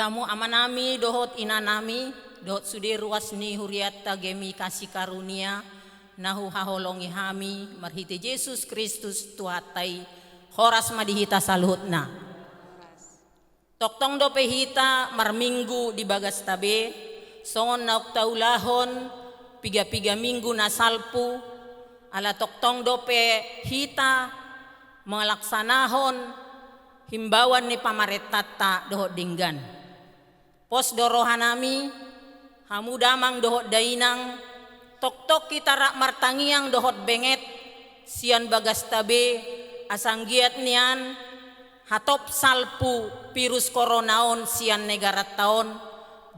Ihamu amanami dohot inanami, dohot sudi ruas ni huriatta gemi kasih karunia, nahu haholongi hami, marhiti Yesus Kristus tuhatai, horas madihita saluhutna. Toktong dope hita marminggu di bagas tabe, songon nauk taulahon, piga minggu na salpu, ala toktong dope hita melaksanahon himbauan ni pamaretata dohot dinggan. Pos dorohanami, hamu damang dohot dainang, tok kita rak martangiang dohot benget, sian bagas tabe, asanggiat nian, hatop salpu virus koronaon sian negara taon,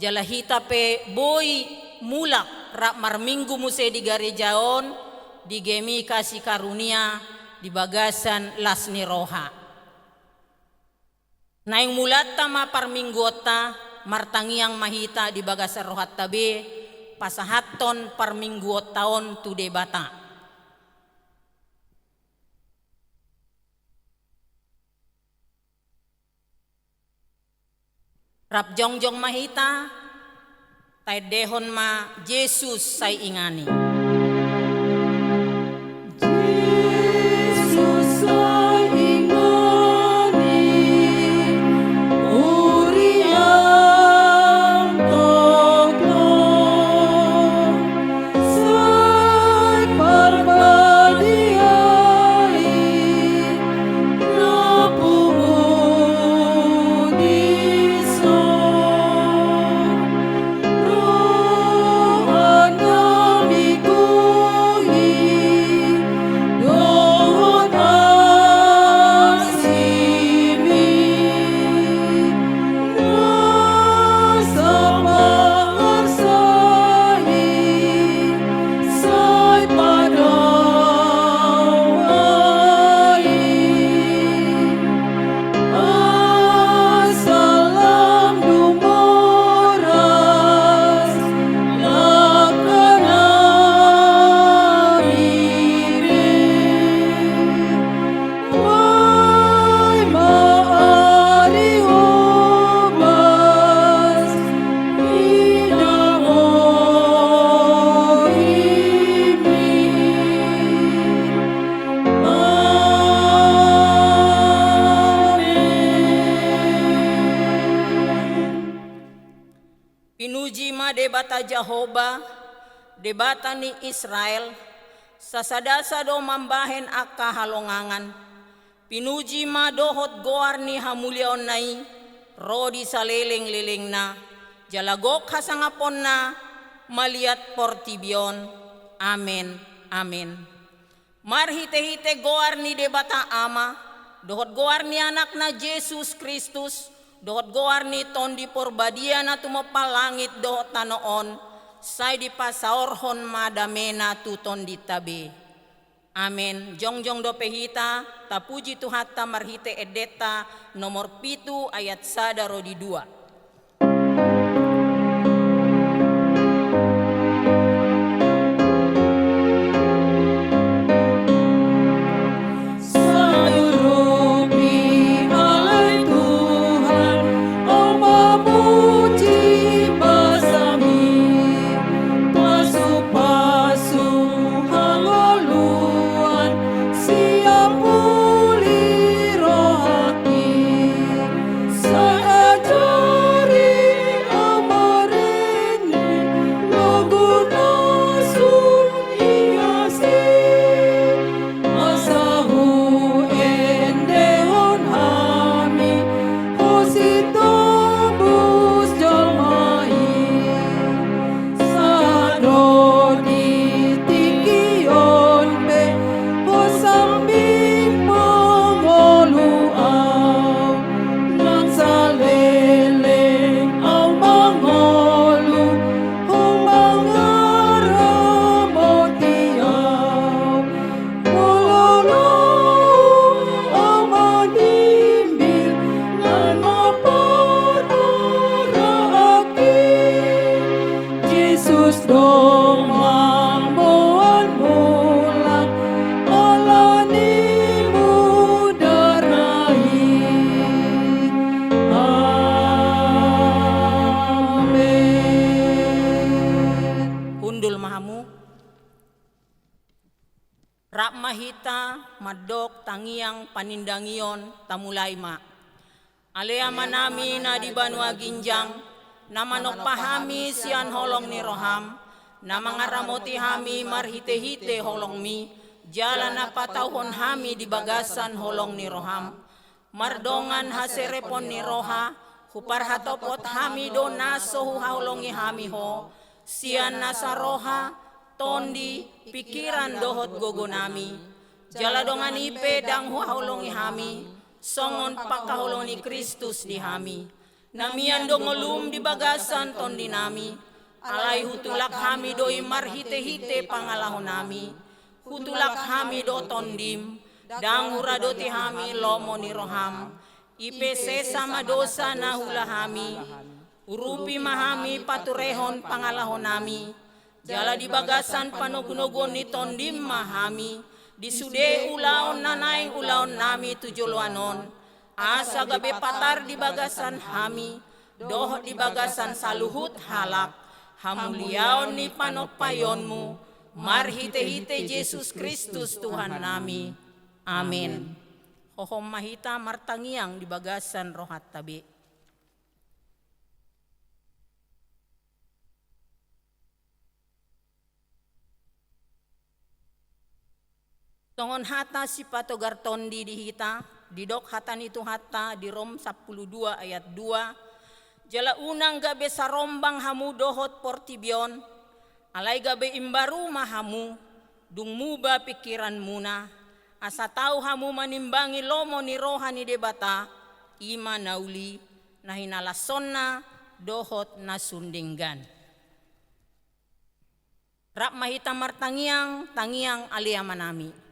jalahita pe boy mulak rak marminggu muse di garejaon, di gemi kasih karunia, di bagasan lasni roha. Naing mulata ma parminggota, martangiang mahita di bagasan rohat tabe, pasahaton parminggu taon tu debata. Rap jongjong mahita, tay dehon ma Yesus say ingani. Debata Jehovah, debata ni Israel, sasadasa do mambahen akka halongangan, pinuji ma dohot goar ni hamulyaon nai, rodi saleleng-leleng na, jalagok hasangapon na, maliat portibion, amen, amen. Marhite-hite goar ni debata ama, dohot goar ni anak na Yesus Kristus, dohot goar ni tondi porbadia na tumopal langit dohot tanoon, say di pasaorhon madamena tu tondi tabe. Amen. Jongjong do pehita, tapuji tuhata marhite edeta nomor 7 ayat 1 rodi 2. Saja mandok tangiang panindangion tamulay ma. Alea manami na di Banua Ginjang, na manopahami sian holong ni Roham, na mangaramoti hami marhite-hite holong mi, jalan na patauhon hami di bagasan holong ni Roham. Mardongan haserepon ni Roha, huparhatopot hami do naso huhaulongi hami ho, sian nasa Roha, tondi, pikiran dohot gogonami. Jala dongan ipe dang huhaulongi hami, songon pakahulong ni Kristus di hami. Namian do ngolum di bagasan tondi nami, alay hutulak hami doi marhite-hite pangalahon nami. Hutulak hami do tondim, dang huradoti hami lomo ni Roham. Ipe sesama dosa na hula hami, urupi mahami paturehon pangalahon nami. Jala di bagasan panogunogon ni tondim mahami, disude ulaon nanay ulaon nami tujuluanon. Asa gabe patar di bagasan hami, dohot di bagasan saluhut halak. Hamuliaon ni panopayonmu, marhite-hite Yesus Kristus Tuhan nami. Amin. Hohom mahita martangiang di bagasan rohat tabi. Tongon hata si patogar tondi di hita, didok hata itu hata di Rom 12 ayat 2. Jala unang gabe sarombang hamu dohot portibion, alay gabe imbaru mahamu, dung muba pikiran muna, asa tau hamu manimbangi lomo ni rohani debata, ima nauli, na hinalasonna dohot na sundinggan. Rap mahita martangiang, tangiang aliamanami.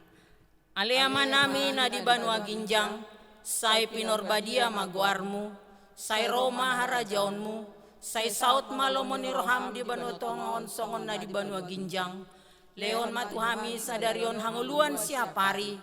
Aliamanami na di Banua Ginjang, say pinorbadia maguarmu, say Roma harajaonmu, say saut malomo ni Roham di Banua Tongon songon na di Banua Ginjang, leon matuhami sadarion hanguluan siapari,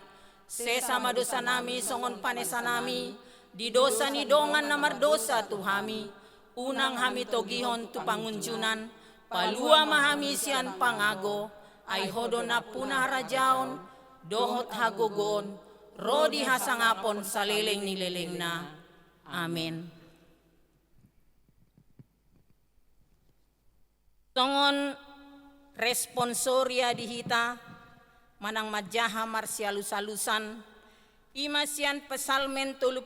sesama dosa nami songon panesa nami, di dosa ni dongan na mardosa tuhami, unang hami togihon tu pangunjunan, palua mahami sian pangago, ay hodo na punah harajaon, dohot hagogon, rodi hasangapon sa leleng ni leleng na. Amen. Tongon responsoria dihita, manang madjaha marsialusalusan, imasian pesalmen 30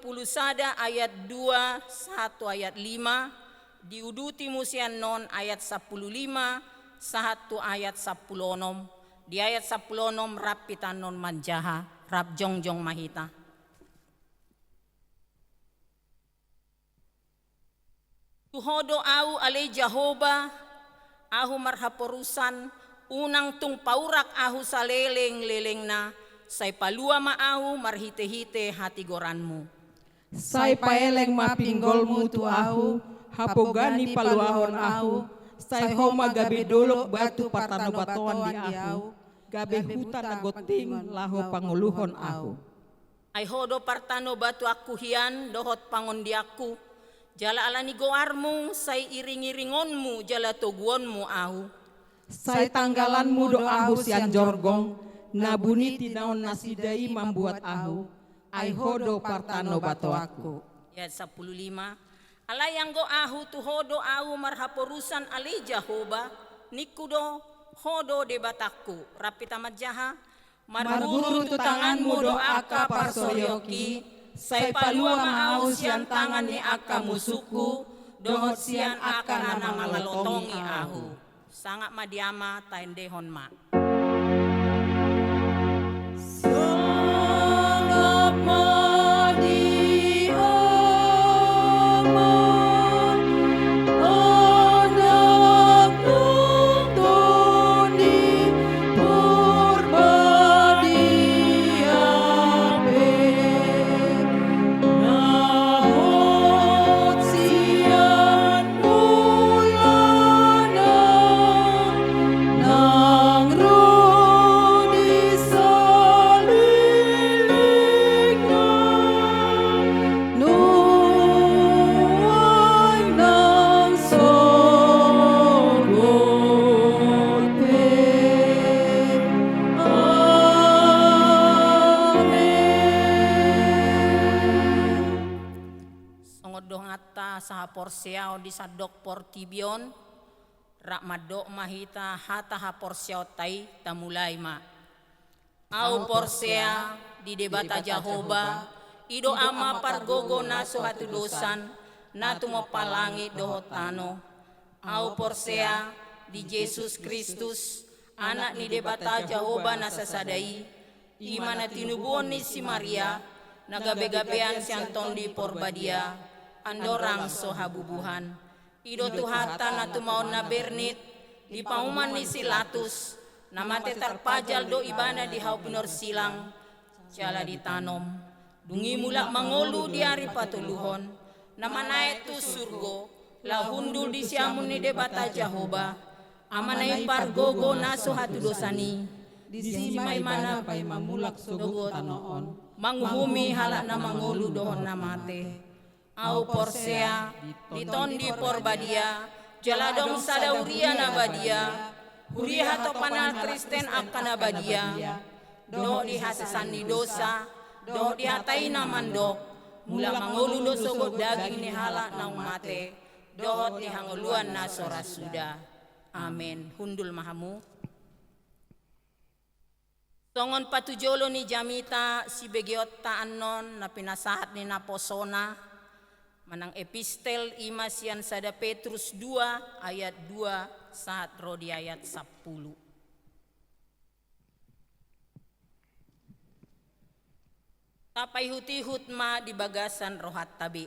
ayat 2, 1 ayat 5, diuduti musian non ayat 15, 1 ayat 10. Di ayat 10 rap pitanon manjaha, rap jongjong mahita. Tuhodo au ale Jahoba, ahu marhaporusan, unang tung paurak ahu sa leleng-leleng na, say palua maahu marhite-hite hati goranmu. Say paeleng mapinggolmu tu ahu, hapogani paluahon ahu, say homa gabe dolok batu patano batuan di ahu, gabe hutan nagoting laho panguluhon ahu. Ay hodo partano batu aku hian dohot pangondi aku, jala alani goarmu say iring-iringonmu jala toguonmu ahu. Say tanggalanmu do ahu sian jorgong, nabuni tinaon nasidai membuat ahu, ay hodo partano batu aku. Ayat 15. Alayang go ahu tu hodo ahu marhaporusan ali Jahoba, nikudo hodo debatakku, rapita madjaha, marguru tu tanganmu do aka parsoyoki, say palua maahu sian tangan ni aka musuku, dohot sian aka nanangalotongi ahu. Sangat madiama taindehon ma. Nang dong atta saha porsiao di sadok portibion rak madok mahita hata ha porsiao tai tamulai ma au porsea di debata Jahoba ido ama pargogo naso hatu dosan natu mo palangi dohotano au porsea di Yesus Kristus anak ni debata Jahoba nasasadai imana tinubuon ni si Maria nagabe-gabean si Anton di porbadia andorang sohabubuhan ido tuhata na tumaon na bernit di pauman ni silatus na mate tarpajal do ibana di hau pinor silang jala ditanom dungi mulak mangolu di hari patuluhon na manae tu surgo lahundul di siamun ni debata Jahoba amanay pargogo naso hatu dosani di simay mana pay mamulak sugot tanoon manghumi halak na mangulu dohon na mate au porsea diton di porbadia jaladong sadauria na badia huria hato panal Kristen akan na badia do di hasasan ni dosa do di hatai na mandok mula mangulu do sogot daging ni halak na mate dohot di hanguluan na sorasuda. Amen. Hundul mahamu. Songon patujolo ni Jamita si begiot taanon na pinasahat ni Naposona manang epistel ima sian sada Petrus 2 ayat 2 saat rodi ayat 10. Tapai hutihut ma di bagasan rohat tabi.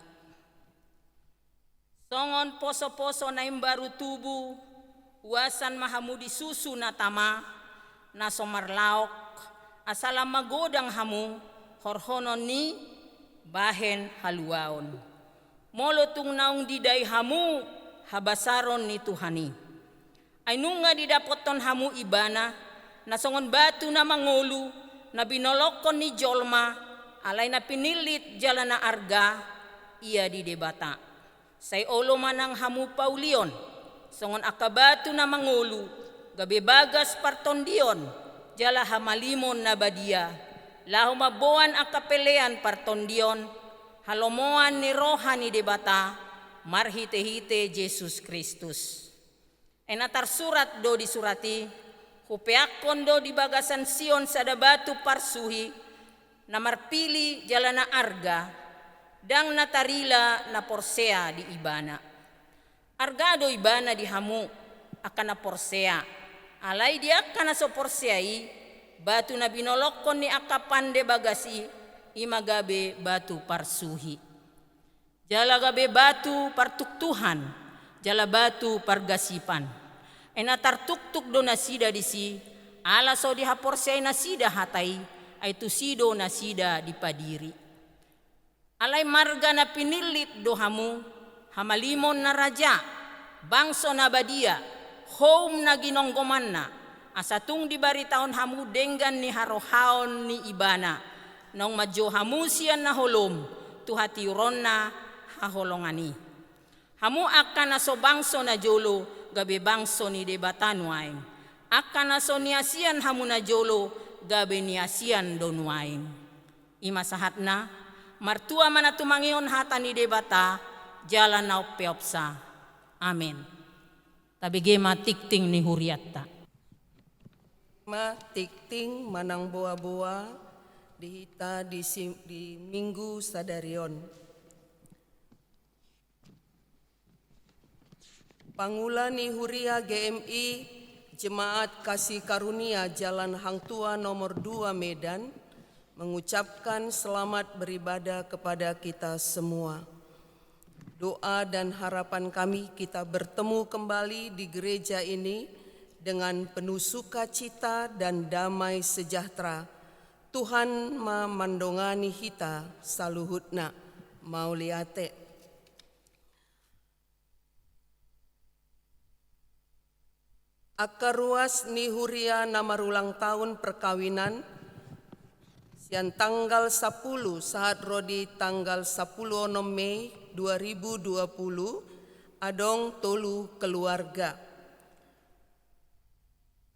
Songon poso-poso na imbaru tubuh uasan mahamudi susu na tama na somarlaok asalam magodang hamu horhonon ni bahen haluaon molotung naung diday hamu habasaron ni Tuhani ay nunga didapoton hamu ibana na songon batu na mangulu na binolokon ni jolma alay na pinilit jala na arga iya di debata say olo manang hamu paulion songon akabatu na mangulu gabi bagas partondion jala hamalimon na badia laho maboan akapelean partondion halomoan ni roha ni debata marhite-hite Yesus Kristus enatar surat do disurati hupeakon do di bagasan Sion sada batu parsuhi na marpili jala na arga dang natarila na porsea di ibana argado ibana di hamu akan na porsea alay di akan na so porseai batu na binolokon ni akapande bagasi imagabe batu parsuhi jala gabe batu partuktuhan jala batu pargasipan enatar tuktuk do nasida disi ala so di haporseai nasida hatai ay tusido nasida di padiri alay marga na pinilit do hamu hamalimon na raja, bangso na badia, home na ginonggoman na, asatung dibaritaon hamu denggan ni harohaon ni ibana, nong madyo hamusian na holom, tuhatiuron na haholongani. Hamu akan na so bangso na jolo, gabi bangso ni debatanwain. Akan na so niasian hamu na jolo, gabi niasian donwain. Imasahat na, martua manatumangion hata ni debata, jalan na upeopsa. Amen. Tabige matikting ni huriatta. Matikting manang boa-boa dihita di minggu sadarion. Pangula ni Huria GMI Jemaat Kasih Karunia Jalan Hang Tua nomor 2 Medan mengucapkan selamat beribadah kepada kita semua. Doa dan harapan kami kita bertemu kembali di gereja ini dengan penuh sukacita dan damai sejahtera. Tuhan mandongani hita saluhutna mauliate. Akaruas ni Huria namarulang tahun perkawinan sian tanggal 10 saat rodi tanggal 10 Mei 2020 adong tolu keluarga.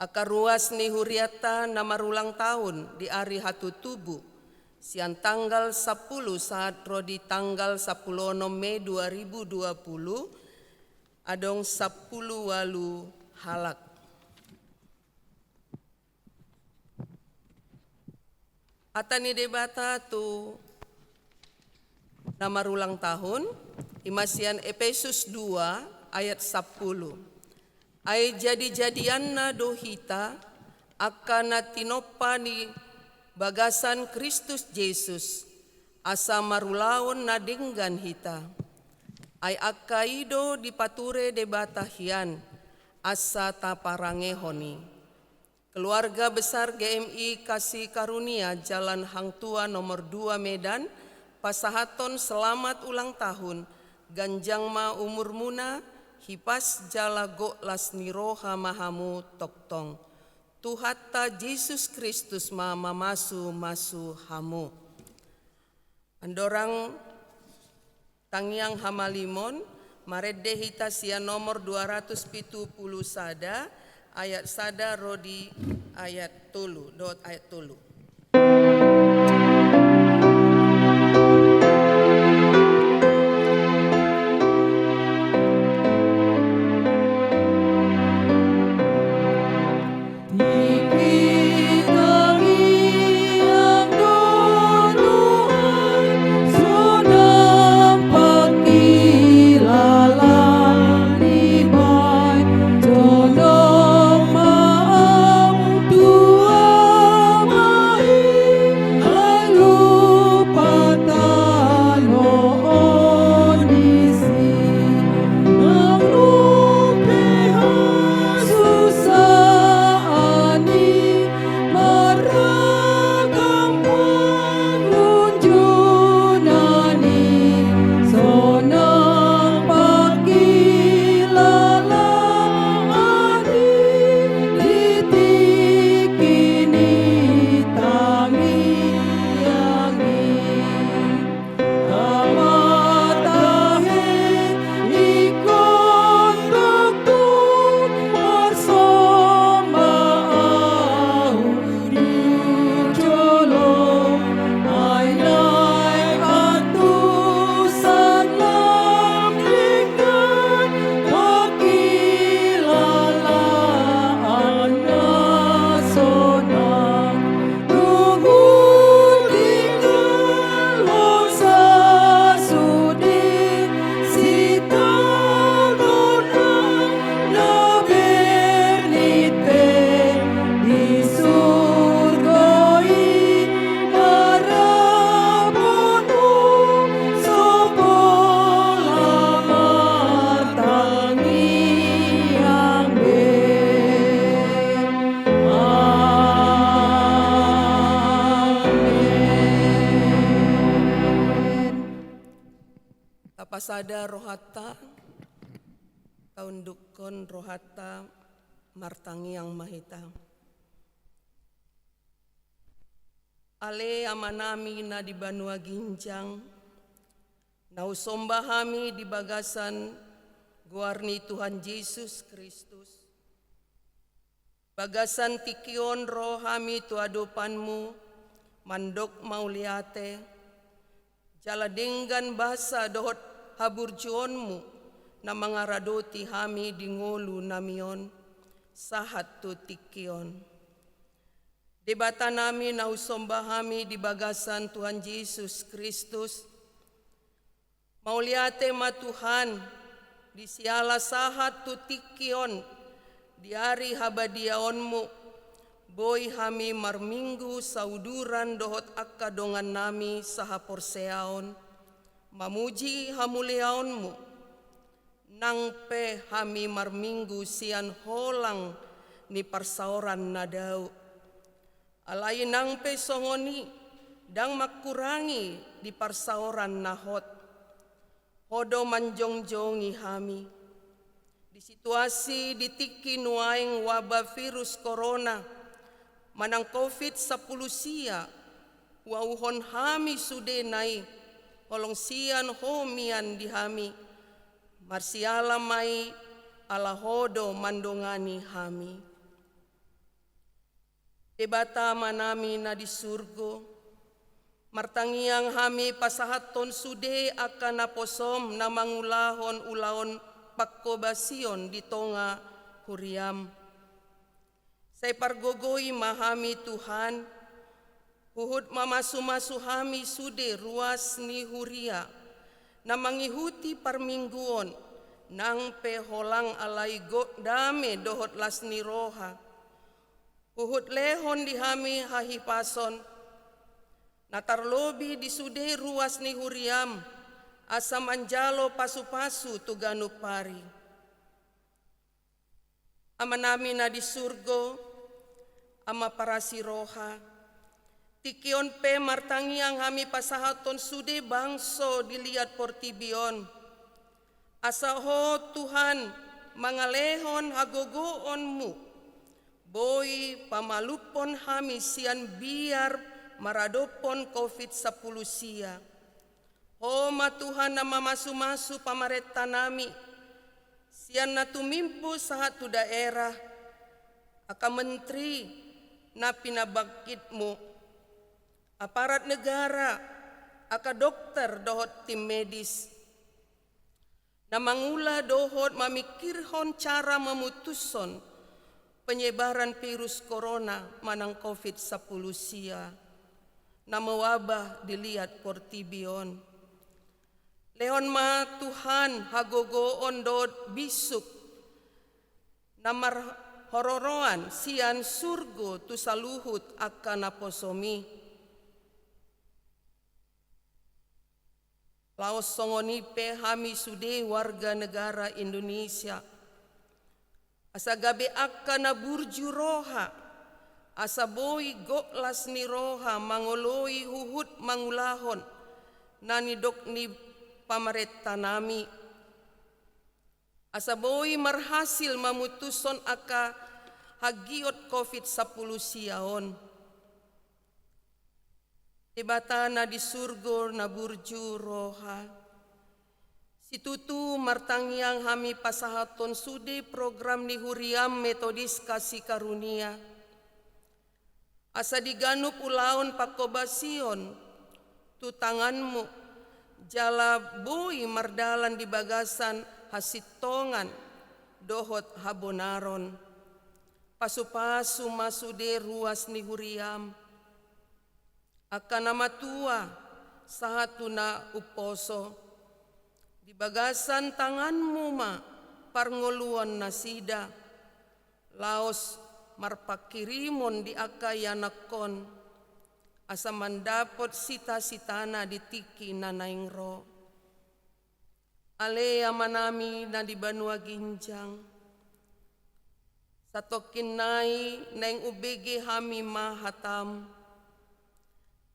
Akaruas ni Huriata namarulang tahun di hari hatu tubuh sian tanggal 10 saat rodi tanggal 10 Mei 2020 adong 10 walu halak. Atani debata tu nama ulang tahun imasian Efesus 2 ayat 10. Ai jadi-jadianna dohita akana tinopa ni bagasan Kristus Yesus asa marulaon na denggan hita. Ai akaido dipature debata hian asa taparangehoni. Keluarga besar GMI Kasih Karunia Jalan Hang Tua nomor 2 Medan, pasahaton selamat ulang tahun, ganjang ma umur muna, hipas jala go lasni roha mahamu toktong. Tuhatta Yesus Kristus ma mamasu masu hamu. Andorang tangyang hamalimon, maredde hita sia nomor 270 sada, ayat sada rodi ayat tulu, dot ayat tulu. Pasada rohata taun dukon rohata martangi yang mahita. Ale amanami na di Banua Ginjang, nausombahami di bagasan guarni Tuhan Yesus Kristus. Bagasan tikion rohami tu adopanmu, mandok mauliate, jala denggan basa dohot haburjuonmu na mga radoti hami di ngolu namion sahat tu tikion. Debata nami na usombahami di bagasan Tuhan Yesus Kristus. Mauliate ma Tuhan di siala sahat tu tikion di hari habadiaonmu. Boy hami marminggu sauduran dohot akadongan nami sahaporseaon. Mamuji hamuliaonmu, nang pe hami marminggu sian holang ni parsaoran nadau. Alai nang pe songoni, dang makurangi di parsaoran nahot. Hodo manjongjongi hami. Di situasi ditiki nuaing wabah virus corona, manang COVID-10 sia, wauhon hami sude nai. Holong sian homian dihami, marsiala mai ala hodo mandongani hami. Debata manami na di surgo, Martangiang hami pasahaton sude akan naposom na mangulahon ulaon pakkobasion di tonga huriam. Say pargogoy mahami Tuhan, huhud mamasu-masu hami sude ruas ni huria, na mangihuti parmingguon, nang peholang alay dame dohot las ni roha. Huhud lehon di hami hahipason, natarlobi di sude ruas ni huriam, asam anjalo pasu-pasu tuganu pari. Ama nami na di surgo, ama parasi roha, tikion pe martangiang hami pasahaton sude bangso dilihat portibion. Asa ho Tuhan mangalehon hagogoonmu, boy pamalupon hami sian biar maradopon COVID-10 sia. Homa Tuhan na mamasu-masu pamareta nami, sian na tumimpu sa hatu daerah, aka menteri na pinabagkitmu, aparat negara, aka dokter dohot tim medis, na mangula dohot mamikirhon cara memutuson penyebaran virus corona manang COVID-10 sia, na mewabah dilihat portibion. Lehon ma Tuhan hagogoon dot bisuk na marhororoan sian surgo tu saluhut akan naposomi. Laos songoni pe hami sude warga negara Indonesia, asa gabe akan na burju roha, asa boy goklas ni roha mangoloi huhut mangulahon nani dok ni pamareta nami, asa boy marhasil mamutuson aka hagiot COVID-10 siaon. Tibata na di surgo na burju roha, situtu martangiang hami pasahaton sude program ni huriam metodis kasih karunia, asa diganup ulaon pakobasion tu tanganmu jala bui mardalan di bagasan hasitongan dohot habonaron, pasu-pasu masude ruas ni huriam, akan nama tua sahatu na uposo, di bagasan tanganmu ma parngoluan nasida, laos marpakirimon di akayanakon, asa mandapot sita-sitana di tiki nanaing ro. Alea manami na di Banua Ginjang, satokin nai naing ubege hami mahatam,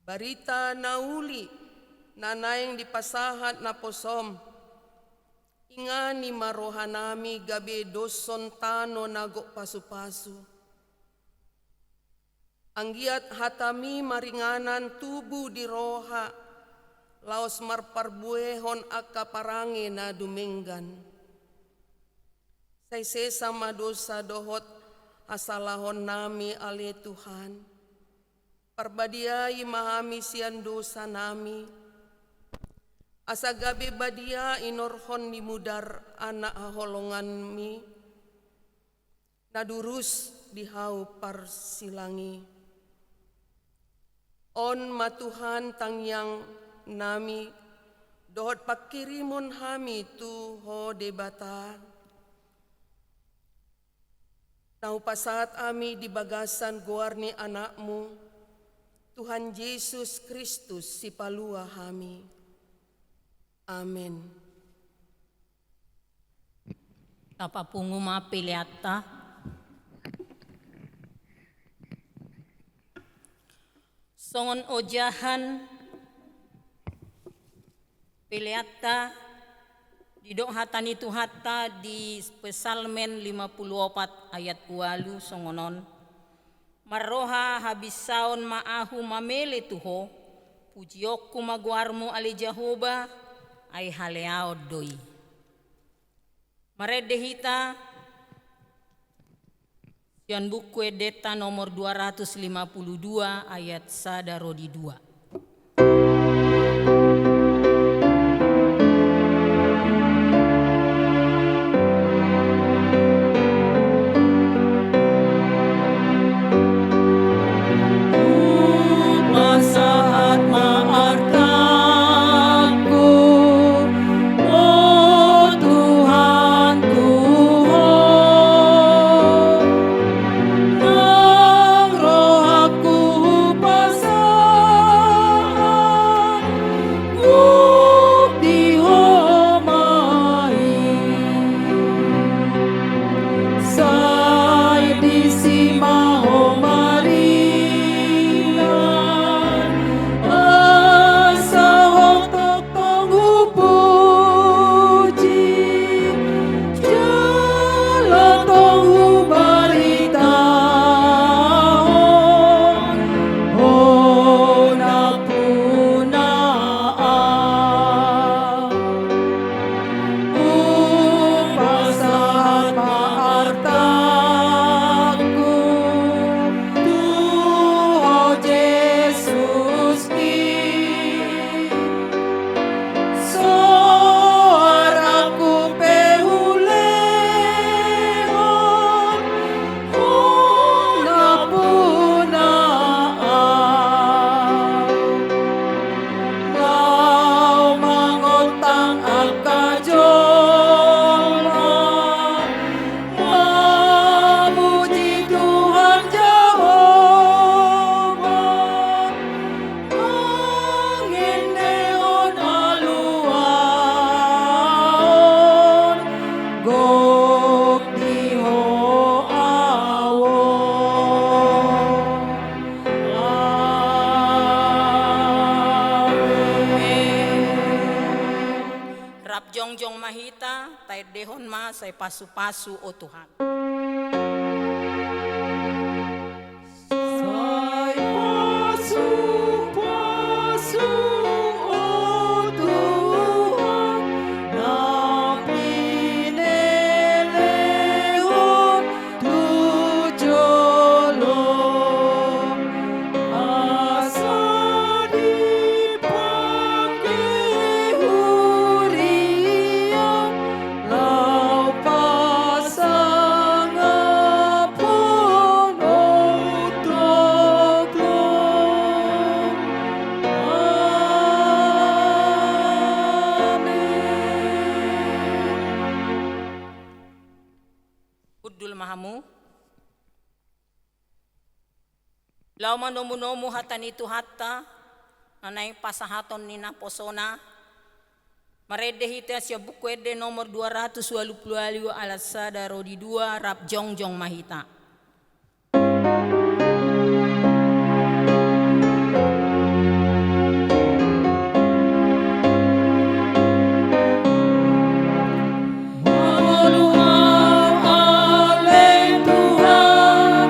barita nauli na naing dipasahat na posom, ingani marohanami gabe doson tano nago pasu-pasu. Anggiat hatami maringanan tubuh di roha, laos marparbuehon aka parange na dumenggan. Say sesama dosa dohot asalahon nami ale Tuhan, parbadiai mahami sian dosa nami, asa gabe badia inorhon ni mudar anak holongan mi, nadurus dihau parsilangi. On matuhan tangyang nami, dohot pakirimon hami tu ho debata. Tau pasat ami di bagasan goarni anakmu, Tuhan Yesus Kristus si palua hami. Amin. Tapapungu mapiliata, songon ojahan piliata didok hatani tu hatta di Pesalmen 54 ayat 8 songonon, marroha habisaon maahu mamele tuho, pujiokku maguarmu ali Jehovah ay haleao doi. Maredehita Yan buku edeta nomor 252 ayat 1 rodi 2. jongjong mahita, tay dehon ma say pasu-pasu o Tuhan. Say pasu-pasu o Tuhan, na pinelehon tu jolong, asa dipakai hurian, lau pasang apon utoklong. Amen. Udul mahamu. Lau manomu-nomu hatan itu hatta, nanay pasahaton ni naposona, marede hita siya bukwede nomor 220 alat sada rodi 2 rap jongjong mahita. Mangoluhau aleng Tuhan,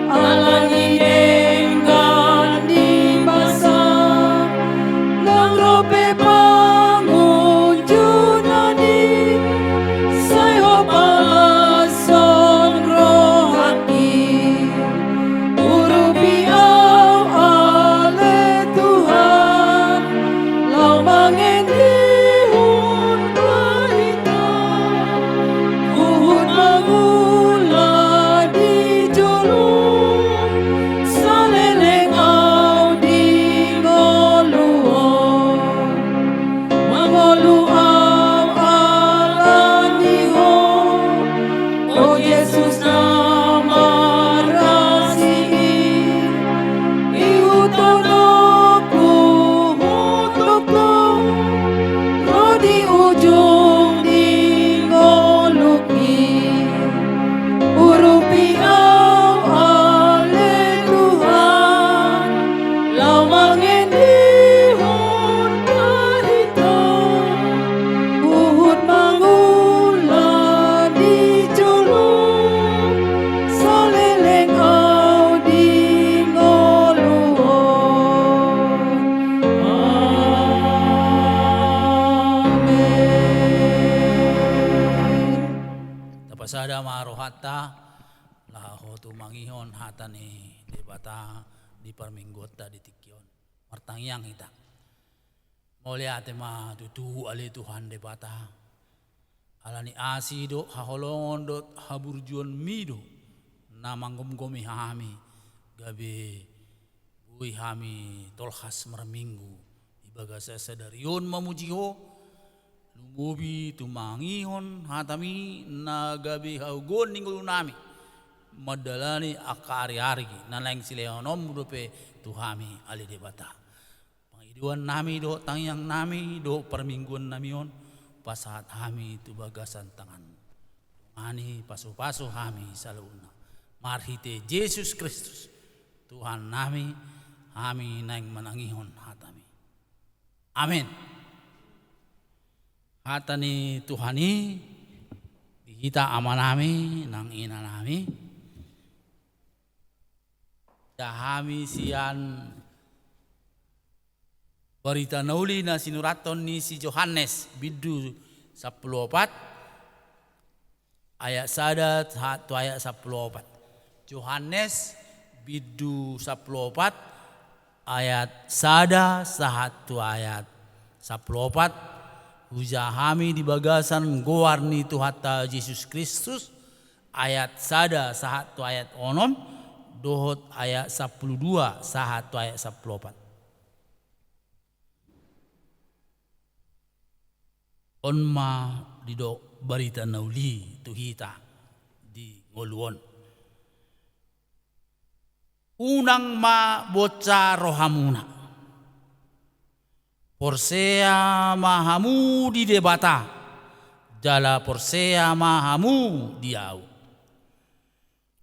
alangi enggan dibasah, nang rope pangunjunani, sayo palasong rohani, urupi au ale Tuhan, lau mangendihun barita, uhud mangula di jolong, saleleng au di ngoluon, mangolu au alanihon, o Yesus nama rasihi, iutonoku hutokku, rodi ujung di ngoluki, urupi au ale Tuhan, lau mangendihun barita, uhud mangula di jolong, saleleng au di ngoluon. Amen. Tapasada marohata laho tu mangihon hata ni debata di parminggota di tikyon martangyang hita mole ate ma tutu ali Tuhan debata alani asido haholongon dot haburjuan mido namanggom-gomi hami gabe bui hami tolhas marminggu ibaga sasadarion mamujiho lumubi tumangihon hatami nagabi haugon ninggul nami madalani akari-ari nalaing sileonom rupe tuhami ali debata pangiduan nami do tangyang nami do permingguan namion pasahat hami tu bagasan tangan ani pasu-pasu hami saluna marhite Yesus Kristus Tuhan nami hami naing manangihon hatami amin. Hatani Tuhani kita amanami nang ina nami dahami sian berita nauli na sinuraton ni si Yohanes bidu 14 ayat sadat hatu ayat 14 Yohanes bidu 14 ayat sada satu ayat 14 hujahami di bagasan goarni Tuhata Yesus Kristus ayat sada satu ayat onom dohot ayat 12 satu ayat 14 onma di do barita nauli tuhita di ngoluon unang ma boca rohamuna Porsea mahamu di debata, jala porsea mahamu diau.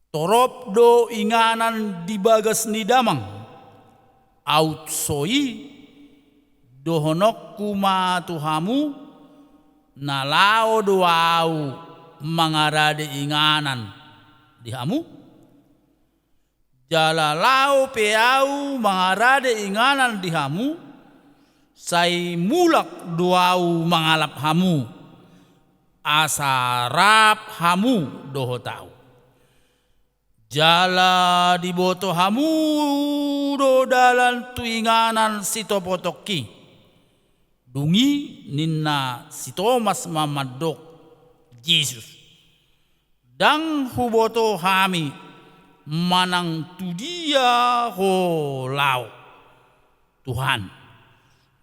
Torop do inganan di bagas ni damang, out soi dohonok kuma tuhamu, nalao doau mangarade inganan dihamu. Jalalao peau mangarade inganan dihamu, sai mulak doau mangalap hamu, asarap hamu doho tau. Jala diboto hamu do dalan tuinganan si topotoki, dungi ninna si Thomas mamadok Yesus. Dang huboto hami manang tu dia ho lau Tuhan.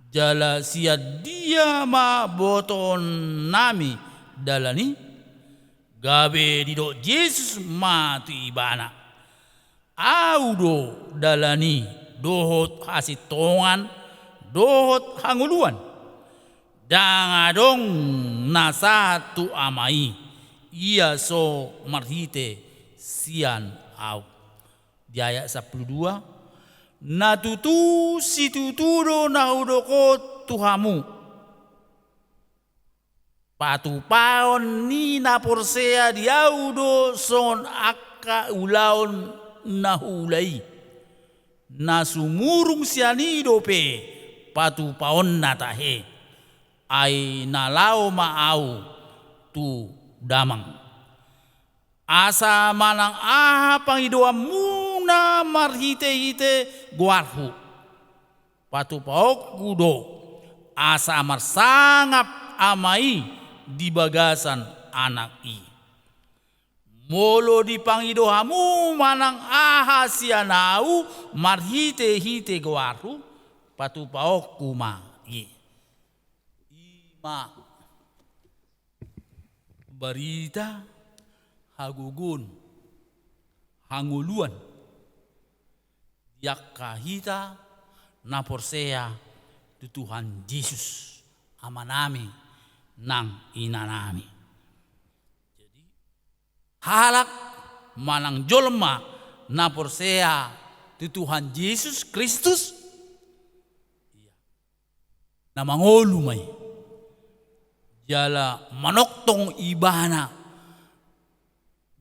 Jala sia dia ma boton nami dalani gabe dido Yesus ma tu ibana. Audo dalani dohot hasitongan dohot hanguluan. Dangadong nasatu amai ia so marhite sian au. Di ayat 12, natutu si tuturo naudoko tuhamu, patupaon ni naporsea diaudo son akka ulaon nahulai, nasumurung sianido pe patupaon natahe, ay nalao maau tu damang. Asa manang aha pangidoa muna marhite-hite guarhu. Patupaok kudo asa marsangap amai di bagasan anak i. Molo di pangidoamu manang aha sianau marhite-hite guarhu. Patupaok kuma i. Ima berita hagugun hanguluan yakahita na porsea tu Tuhan Yesus amanami nang inanami. Jadi halak manang jolma na porsea tu Tuhan Yesus Kristus na mangolu may jala manoktong ibana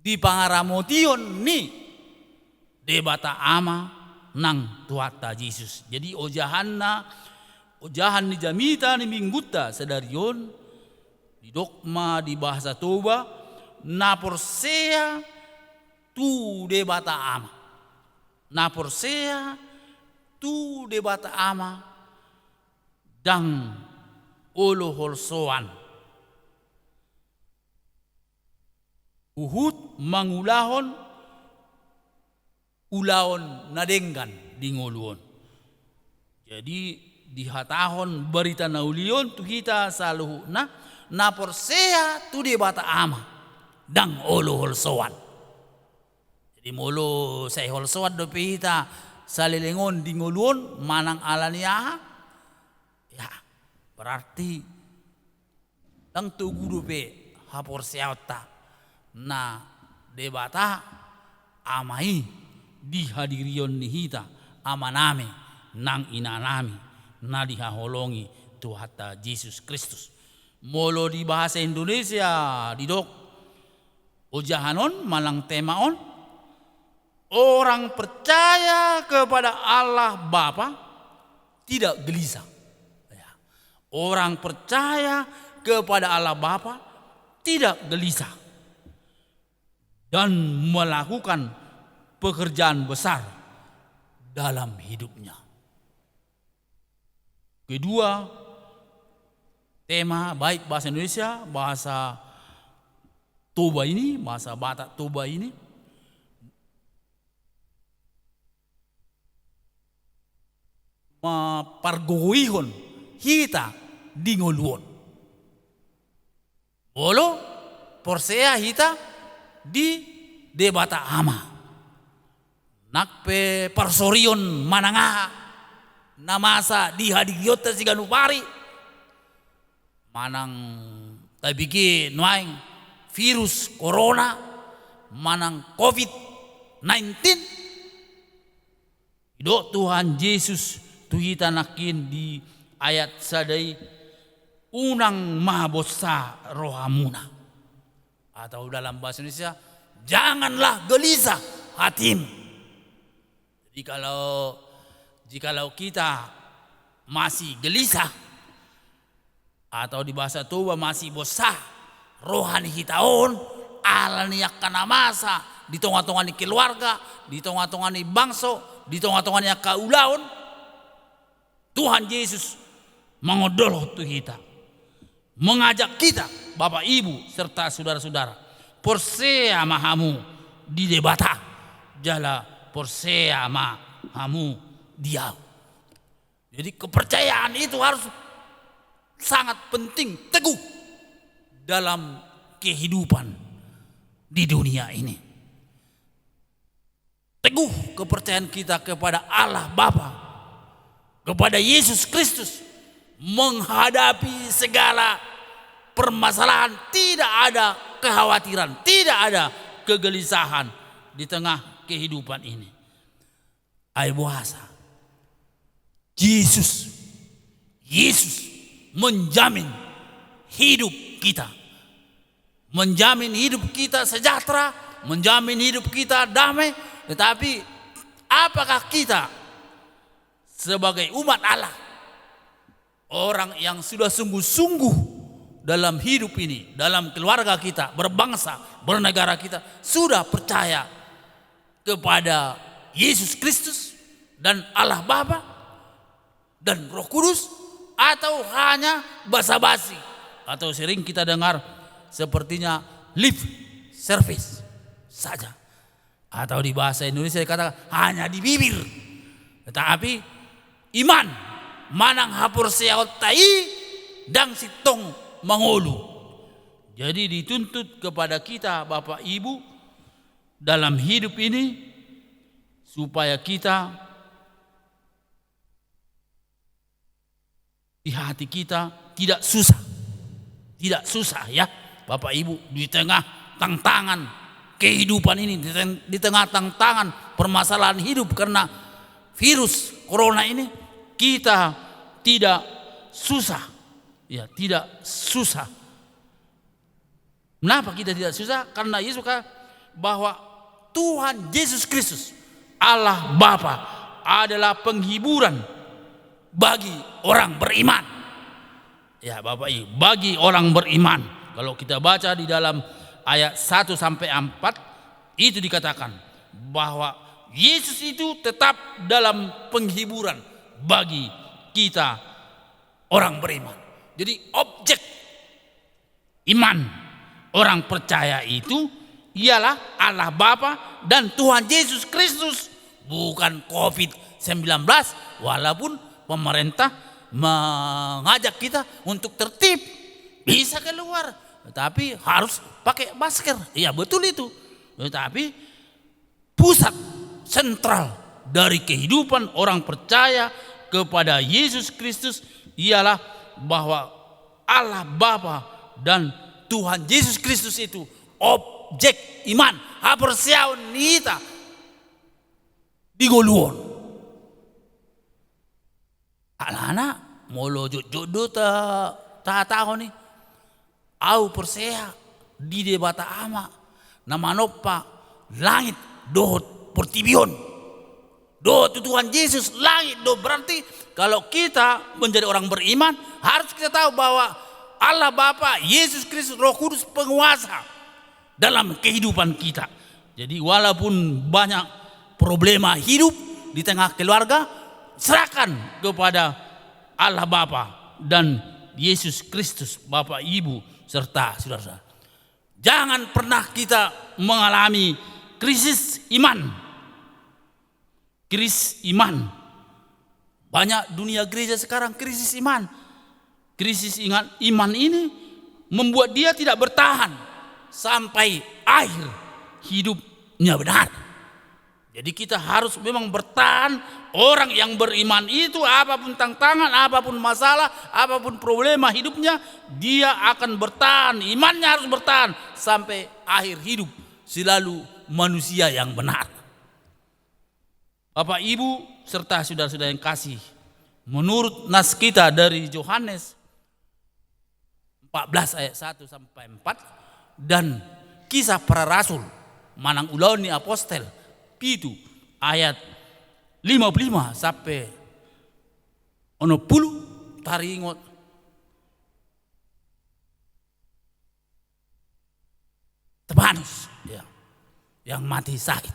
di pangaramotion ni debata ama nang tuata Yesus. Jadi ojahan ni jamita ni mingguta sedarion di dogma di bahasa Toba na porsea tu debata ama. Na porsea tu debata ama dang olo holsoan. Uhud mangulahon ulaon nadenggan di ngoluon. Jadi dihatahon berita naulion tu kita saluhu na porsea tu de bata ama dang olo holsoan. Jadi molo say holsoan do pita salilengon di ngoluon manang alania ya berarti dang tu guru pe ha porsea ta na debata amai dihadirion nihita amaname nang inanami na dihaholongi Tuhata Yesus Kristus. Molo di bahasa Indonesia didok ojahanon malang temaon orang percaya kepada Allah Bapa tidak gelisah. Orang percaya kepada Allah Bapa tidak gelisah dan melakukan pekerjaan besar dalam hidupnya. Kedua, tema baik bahasa Indonesia, bahasa Toba ini, bahasa Batak Toba ini mapargoihon hita dingoluon. Bolo porsea hita di debata ama nakpe parsorion mananga namasa di hadiriota siganupari manang tabigi nuaing virus corona manang COVID-19 ido Tuhan Yesus tuhita nakin di ayat sadai unang mabosa rohamuna. Atau dalam bahasa Indonesia, janganlah gelisah hatimu. Jadi jikalau kita masih gelisah, atau di bahasa Toba masih bosah rohani hitaon, alani yakana masa di tengah-tengah keluarga, di tengah-tengah bangsa, di tengah-tengah kaulaon, Tuhan Yesus mengodol kita, mengajak kita, Bapak Ibu serta saudara-saudara, porsea mahamu di debata, jala porsea mahamu diau. Jadi kepercayaan itu harus sangat penting, teguh dalam kehidupan di dunia ini. Teguh kepercayaan kita kepada Allah Bapa, kepada Yesus Kristus, menghadapi segala permasalahan, tidak ada kekhawatiran, tidak ada kegelisahan di tengah kehidupan ini. Ayo bahasa Yesus menjamin hidup kita, menjamin hidup kita sejahtera, menjamin hidup kita damai. Tetapi apakah kita sebagai umat Allah, orang yang sudah sungguh-sungguh dalam hidup ini, dalam keluarga kita, berbangsa, bernegara kita, sudah percaya kepada Yesus Kristus dan Allah Bapa dan Roh Kudus, atau hanya basa-basi, atau sering kita dengar sepertinya lip service saja, atau di bahasa Indonesia dikatakan hanya di bibir, tetapi iman manang hapur seot tai dang sitong mangolu. Jadi dituntut kepada kita Bapak Ibu dalam hidup ini supaya kita di hati kita tidak susah ya Bapak Ibu, di tengah tantangan kehidupan ini, di tengah tantangan permasalahan hidup karena virus corona ini, kita tidak susah ya, tidak susah. Kenapa kita tidak susah? Karena Yesus kata bahwa Tuhan Yesus Kristus Allah Bapa adalah penghiburan bagi orang beriman. Ya Bapak Ibu, bagi orang beriman. Kalau kita baca di dalam ayat 1 sampai 4 itu dikatakan bahwa Yesus itu tetap dalam penghiburan bagi kita orang beriman. Jadi objek iman orang percaya itu ialah Allah Bapa dan Tuhan Yesus Kristus, bukan COVID-19, walaupun pemerintah mengajak kita untuk tertib, bisa keluar, tetapi harus pakai masker. Iya betul itu. Tetapi pusat sentral dari kehidupan orang percaya kepada Yesus Kristus ialah bahwa Allah Bapa dan Tuhan Yesus Kristus itu objek iman. Hapersiaun nita digoluon. Anak-anak molo jodoh ta tahu nih, au persea di debata ama nama nopa langit dohot pertibion dohot Tuhan Yesus langit doh. Berarti kalau kita menjadi orang beriman harus kita tahu bahwa Allah Bapa, Yesus Kristus, Roh Kudus penguasa dalam kehidupan kita. Jadi walaupun banyak problema hidup di tengah keluarga, serahkan kepada Allah Bapa dan Yesus Kristus, Bapak Ibu serta saudara. Jangan pernah kita mengalami krisis iman. Krisis iman. Banyak dunia gereja sekarang krisis iman. Krisis iman ini membuat dia tidak bertahan sampai akhir hidupnya benar. Jadi kita harus memang bertahan. Orang yang beriman itu apapun tantangan, apapun masalah, apapun problema hidupnya, dia akan bertahan. Imannya harus bertahan sampai akhir hidup. Selalu manusia yang benar. Bapak Ibu serta saudara-saudara yang kasih, menurut nas kita dari Yohanes ayat 1 sampai 4 dan Kisah Para Rasul manang ulauni apostel pitu ayat 55 sampai 60 taringot Stefanus ya, yang mati syahid.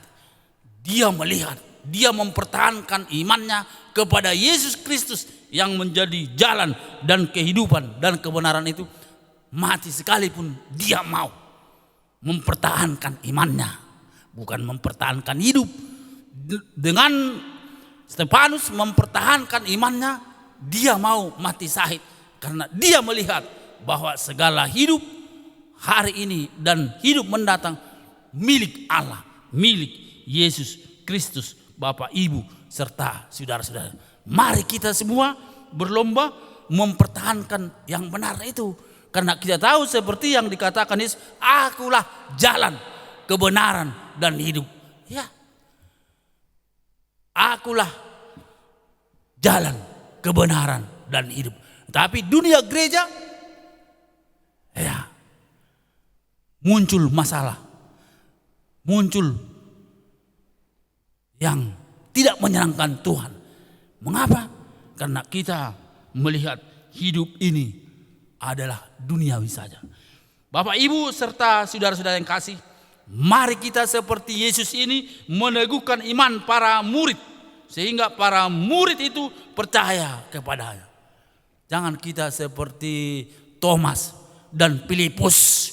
Dia melihat, dia mempertahankan imannya kepada Yesus Kristus yang menjadi jalan dan kehidupan dan kebenaran itu. Mati sekalipun dia mau mempertahankan imannya, bukan mempertahankan hidup. Dengan Stefanus mempertahankan imannya, dia mau mati syahid karena dia melihat bahwa segala hidup hari ini dan hidup mendatang milik Allah, milik Yesus Kristus, Bapak, Ibu, serta saudara-saudara. Mari kita semua berlomba mempertahankan yang benar itu. Karena kita tahu seperti yang dikatakan Yesus, akulah jalan, kebenaran, dan hidup. Ya, akulah jalan, kebenaran, dan hidup. Tapi dunia gereja, ya, muncul masalah, muncul yang tidak menyenangkan Tuhan. Mengapa? Karena kita melihat hidup ini adalah duniawi saja. Bapak, Ibu, serta saudara-saudara yang kasih, mari kita seperti Yesus ini meneguhkan iman para murid, sehingga para murid itu percaya kepadanya. Jangan kita seperti Thomas dan Filipus.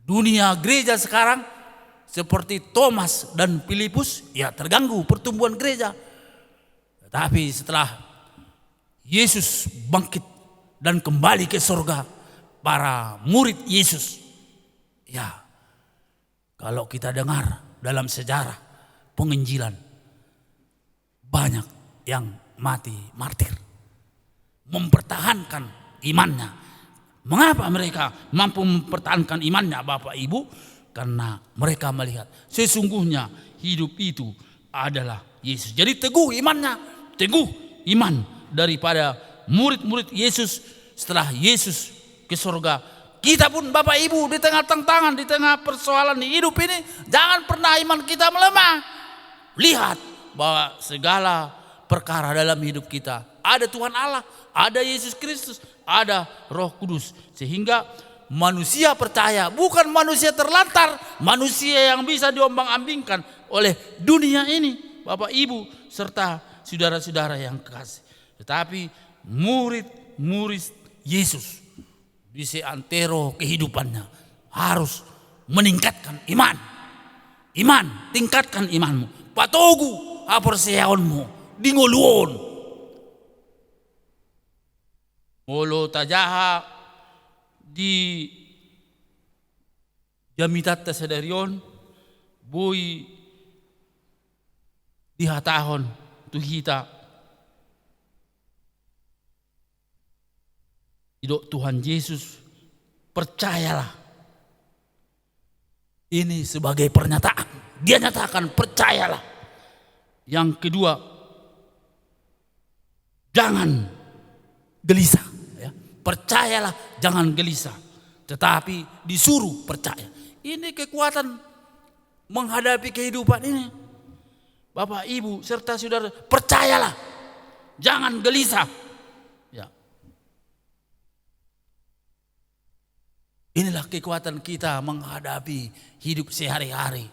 Dunia gereja sekarang seperti Thomas dan Filipus, ya terganggu pertumbuhan gereja. Tapi setelah Yesus bangkit dan kembali ke surga, para murid Yesus, ya, kalau kita dengar dalam sejarah penginjilan, banyak yang mati martir, mempertahankan imannya. Mengapa mereka mampu mempertahankan imannya, Bapak Ibu? Karena mereka melihat sesungguhnya hidup itu adalah Yesus. Jadi teguh imannya, teguh iman daripada murid-murid Yesus setelah Yesus ke surga. Kita pun Bapak Ibu di tengah tantangan, di tengah persoalan di hidup ini, jangan pernah iman kita melemah. Lihat bahwa segala perkara dalam hidup kita ada Tuhan Allah, ada Yesus Kristus, ada Roh Kudus. Sehingga manusia percaya, bukan manusia terlantar, manusia yang bisa diombang-ambingkan oleh dunia ini, Bapak Ibu serta saudara-saudara yang kekasih. Tetapi murid-murid Yesus di seantero kehidupannya harus meningkatkan iman. Iman, tingkatkan imanmu. Patogu aperseaonmu dingoluon. Olo tajaha di jamitat tasadarion boy dihatahon tuhita hidup Tuhan Yesus. Percayalah, ini sebagai pernyataan. Dia nyatakan percayalah. Yang kedua, jangan gelisah. Ya. Percayalah, jangan gelisah. Tetapi disuruh percaya. Ini kekuatan menghadapi kehidupan ini. Bapak, Ibu, serta saudara, percayalah, jangan gelisah. Ya. Inilah kekuatan kita menghadapi hidup sehari-hari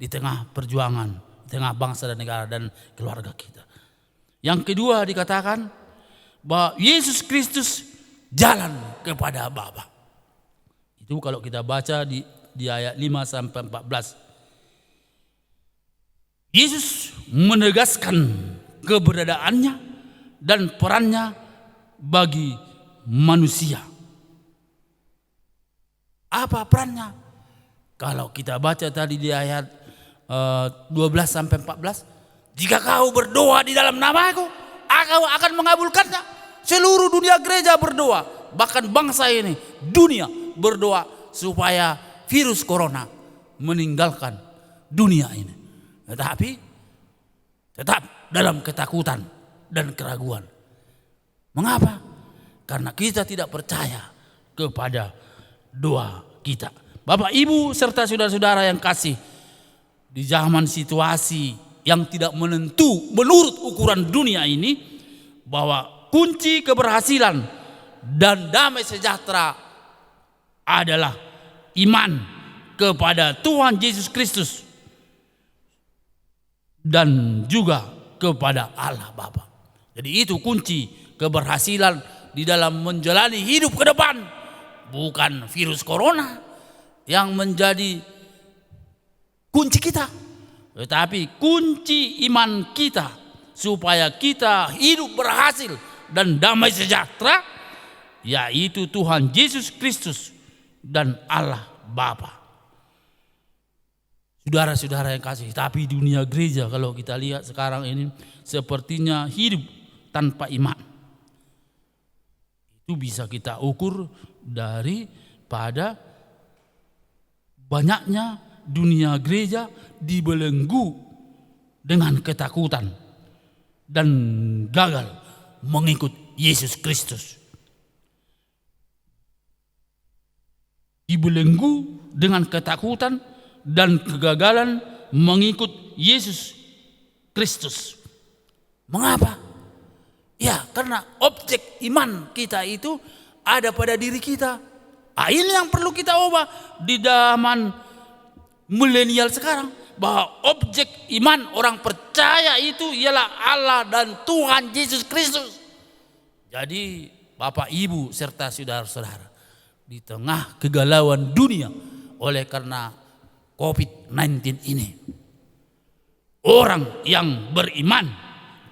di tengah perjuangan, di tengah bangsa dan negara dan keluarga kita. Yang kedua dikatakan bahwa Yesus Kristus jalan kepada Bapa. Itu kalau kita baca di ayat 5 sampai 14. Yesus menegaskan keberadaannya dan perannya bagi manusia. Apa perannya? Kalau kita baca tadi di ayat 12 sampai 14, jika kau berdoa di dalam namaku, aku akan mengabulkannya. Seluruh dunia gereja berdoa, bahkan bangsa ini, dunia berdoa supaya virus corona meninggalkan dunia ini. Tetapi tetap dalam ketakutan dan keraguan. Mengapa? Karena kita tidak percaya kepada doa kita. Bapak, Ibu, serta saudara-saudara yang kasih, di zaman situasi yang tidak menentu menurut ukuran dunia ini, bahwa kunci keberhasilan dan damai sejahtera adalah iman kepada Tuhan Yesus Kristus dan juga kepada Allah Bapa. Jadi itu kunci keberhasilan di dalam menjalani hidup ke depan. Bukan virus corona yang menjadi kunci kita, tetapi kunci iman kita supaya kita hidup berhasil dan damai sejahtera, yaitu Tuhan Yesus Kristus dan Allah Bapa. Saudara-saudara yang kasih, tapi dunia gereja kalau kita lihat sekarang ini sepertinya hidup tanpa iman. Itu bisa kita ukur daripada banyaknya dunia gereja dibelenggu dengan ketakutan dan gagal mengikut Yesus Kristus. Dibelenggu dengan ketakutan dan kegagalan mengikut Yesus Kristus. Mengapa? Ya, karena objek iman kita itu ada pada diri kita. Ini yang perlu kita ubah di zaman milenial sekarang, bahwa objek iman orang percaya itu ialah Allah dan Tuhan Yesus Kristus. Jadi Bapak, Ibu, serta saudara-saudara, di tengah kegalauan dunia oleh karena COVID-19 ini, orang yang beriman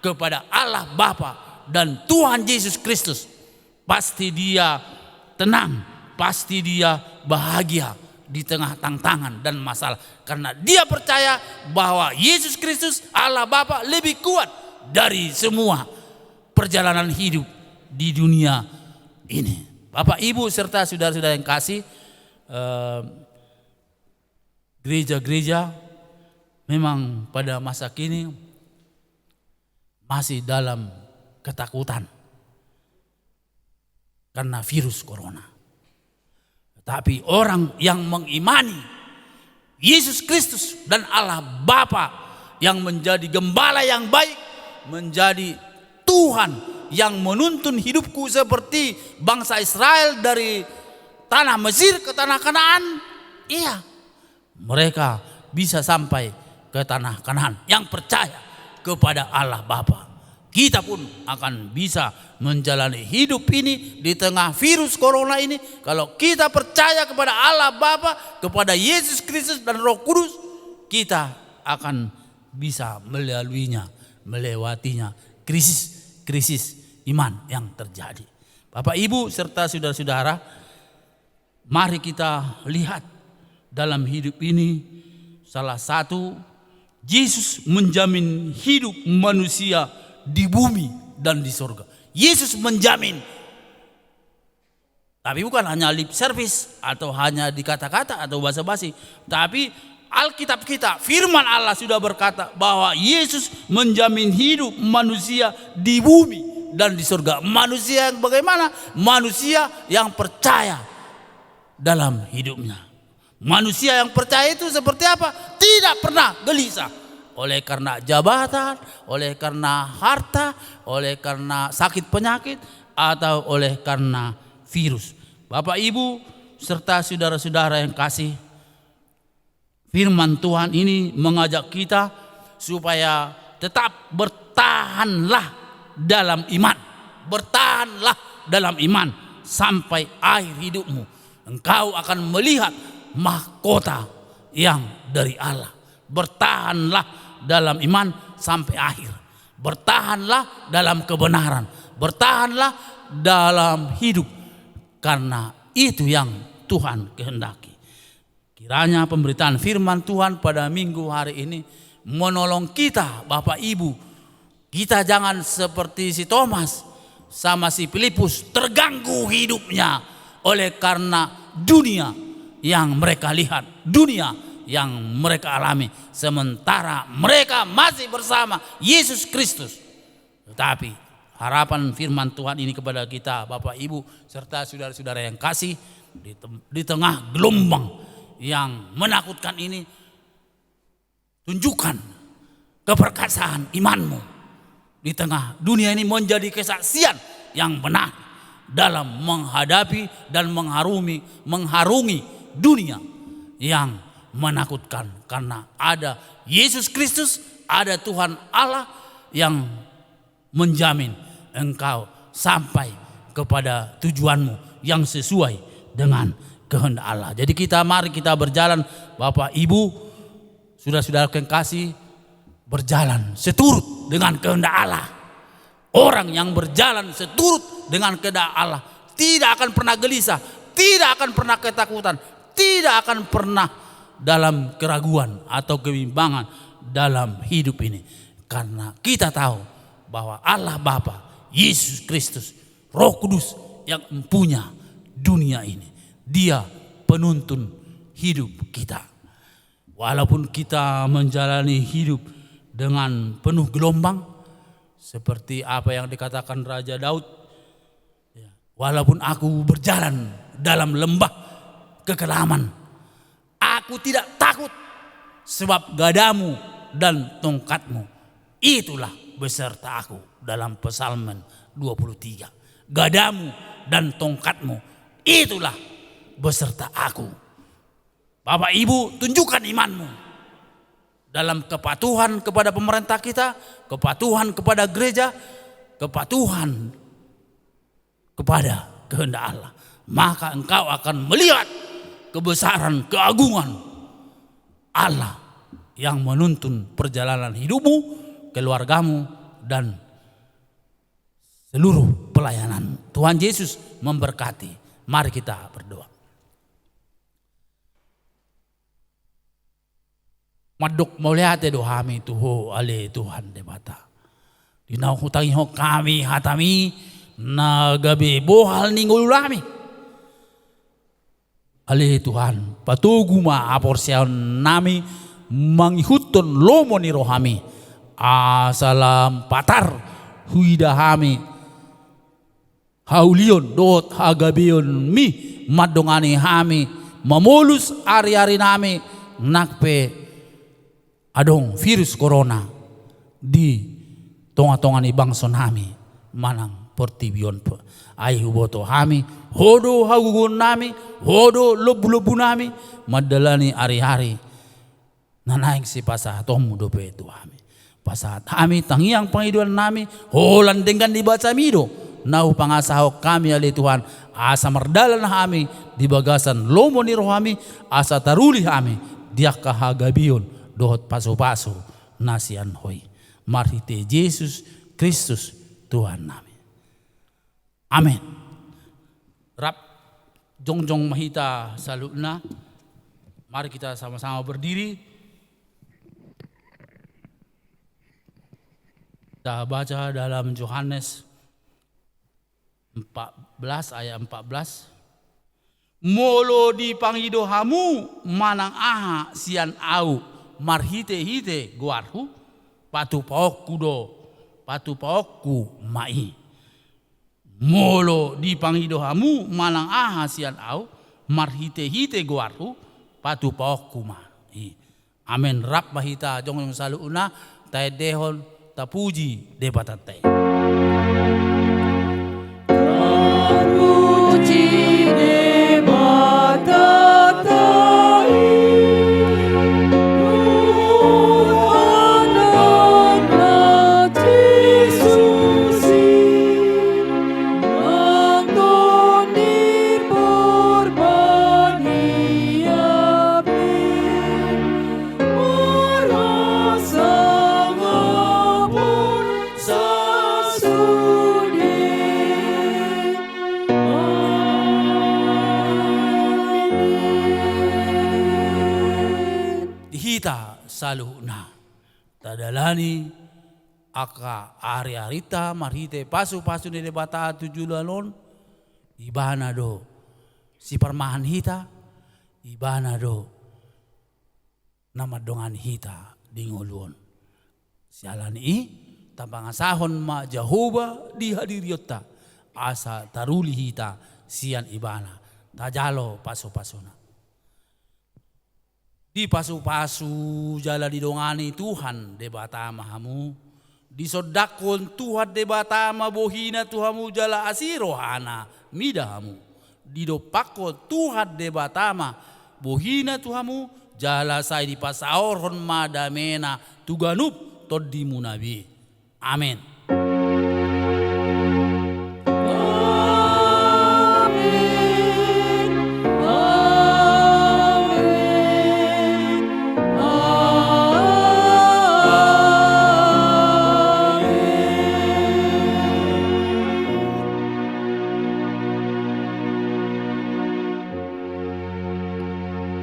kepada Allah Bapa dan Tuhan Yesus Kristus, pasti dia tenang, pasti dia bahagia di tengah tantangan dan masalah, karena dia percaya bahwa Yesus Kristus Allah Bapa lebih kuat dari semua perjalanan hidup di dunia ini. Bapak, Ibu, serta saudara-saudara yang kasih, gereja-gereja memang pada masa kini masih dalam ketakutan karena virus corona. Tapi orang yang mengimani Yesus Kristus dan Allah Bapa yang menjadi gembala yang baik, menjadi Tuhan yang menuntun hidupku seperti bangsa Israel dari tanah Mesir ke tanah Kanaan, iya, mereka bisa sampai ke tanah Kanaan yang percaya kepada Allah Bapa. Kita pun akan bisa menjalani hidup ini di tengah virus corona ini kalau kita percaya kepada Allah Bapa, kepada Yesus Kristus dan Roh Kudus. Kita akan bisa melaluinya, melewatinya krisis iman yang terjadi. Bapak, Ibu, serta saudara-saudara, mari kita lihat dalam hidup ini, salah satu, Yesus menjamin hidup manusia di bumi dan di surga. Yesus menjamin. Tapi bukan hanya lip service atau hanya di kata-kata atau basa-basi, tapi Alkitab kita, firman Allah sudah berkata bahwa Yesus menjamin hidup manusia di bumi dan di surga. Manusia yang bagaimana? Manusia yang percaya dalam hidupnya. Manusia yang percaya itu seperti apa? Tidak pernah gelisah oleh karena jabatan, oleh karena harta, oleh karena sakit penyakit, atau oleh karena virus. Bapak, Ibu, serta saudara-saudara yang kasih, firman Tuhan ini mengajak kita supaya tetap bertahanlah dalam iman. Bertahanlah dalam iman sampai akhir hidupmu. Engkau akan melihat mahkota yang dari Allah. Bertahanlah dalam iman sampai akhir. Bertahanlah dalam kebenaran. Bertahanlah dalam hidup. Karena itu yang Tuhan kehendaki. Kiranya pemberitaan firman Tuhan pada minggu hari ini menolong kita, Bapak, Ibu. Kita jangan seperti si Thomas sama si Filipus terganggu hidupnya oleh karena dunia yang mereka lihat, dunia yang mereka alami, sementara mereka masih bersama Yesus Kristus. Tetapi harapan firman Tuhan ini kepada kita, Bapak Ibu serta saudara-saudara yang kasih, di tengah gelombang yang menakutkan ini, tunjukkan keperkasaan imanmu di tengah dunia ini menjadi kesaksian yang benar dalam menghadapi dan mengharungi dunia yang menakutkan, karena ada Yesus Kristus, ada Tuhan Allah yang menjamin engkau sampai kepada tujuanmu yang sesuai dengan kehendak Allah. Jadi mari kita berjalan, Bapak Ibu, saudara-saudara yang kasih, berjalan seturut dengan kehendak Allah. Orang yang berjalan seturut dengan kehendak Allah tidak akan pernah gelisah, tidak akan pernah ketakutan, tidak akan pernah dalam keraguan atau kebimbangan dalam hidup ini. Karena kita tahu bahwa Allah Bapa, Yesus Kristus, Roh Kudus yang mempunyai dunia ini, Dia penuntun hidup kita. Walaupun kita menjalani hidup dengan penuh gelombang, seperti apa yang dikatakan Raja Daud, walaupun aku berjalan dalam lembah kekelaman, aku tidak takut, sebab gadamu dan tongkatmu itulah beserta aku. Dalam Psalm 23, gadamu dan tongkatmu itulah beserta aku. Bapak Ibu, tunjukkan imanmu dalam kepatuhan kepada pemerintah kita, kepatuhan kepada gereja, kepatuhan kepada kehendak Allah. Maka engkau akan melihat kebesaran, keagungan Allah yang menuntun perjalanan hidupmu, keluargamu, dan seluruh pelayanan. Tuhan Yesus memberkati. Mari kita berdoa. Madok mauliate dohami tuho ale Tuhan debata. Dinau hutangi ho kami hatami na gabi bohal ninggulami. Ale Tuhan patuguma aporsian nami mangihutun lomo ni rohami. Asalam patar huidahami. Haulion dot hagabion mi madongani hami mamulus ari-ari nami nakpe adong virus corona di tonga-tonga ni bangson hami manang portibion po ay huboto hami hodo hagugun nami hodo lobu-lobu nami madalani ari-ari nanaing si pasah tomu dope itu hami pasah hami tangiang pangiduan nami holan dengan dibaca mido nau pangasaho kami ali Tuhan, asa merdalan kami di bagasan lomo ni rohami, asa taruli kami dia kahagabion dohot paso-paso nasian hoi. Marhite Yesus Kristus Tuhan nami. Amin. Rap jongjong mahita salutna. Mari kita sama-sama berdiri. Kita baca dalam Yohanes 14 ayat 14. Molo di pangido hamu manang aha sian au marhite hite guarhu patu paokku mai. Molo di pangido hamu manang aha sian au marhite hite guarhu patu paokku mai. Amen. Rap bahita jong saluna tay dehon tapuji debatate. Saluhna tadalani aka ari-arita marhite pasu-pasu ni debata tujulalon ibana do si permahan hita ibana do nama dongan hita dingoluon sialani tapangasahon ma Jehovah di hadiriota asa taruli hita sian ibana tajalo paso-pasona. Di pasu-pasu jala didongani Tuhan debata mahamu. Di sodakon Tuhan debata ma bohina Tuhamu jala asirohana midahamu. Di dopakon Tuhan debata ma bohina Tuhamu jala sai di pasaoron madamena tuganup todimu nabi. Amin.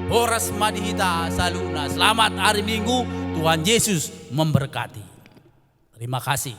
Horas madihita saluna. Selamat hari Minggu. Tuhan Yesus memberkati. Terima kasih.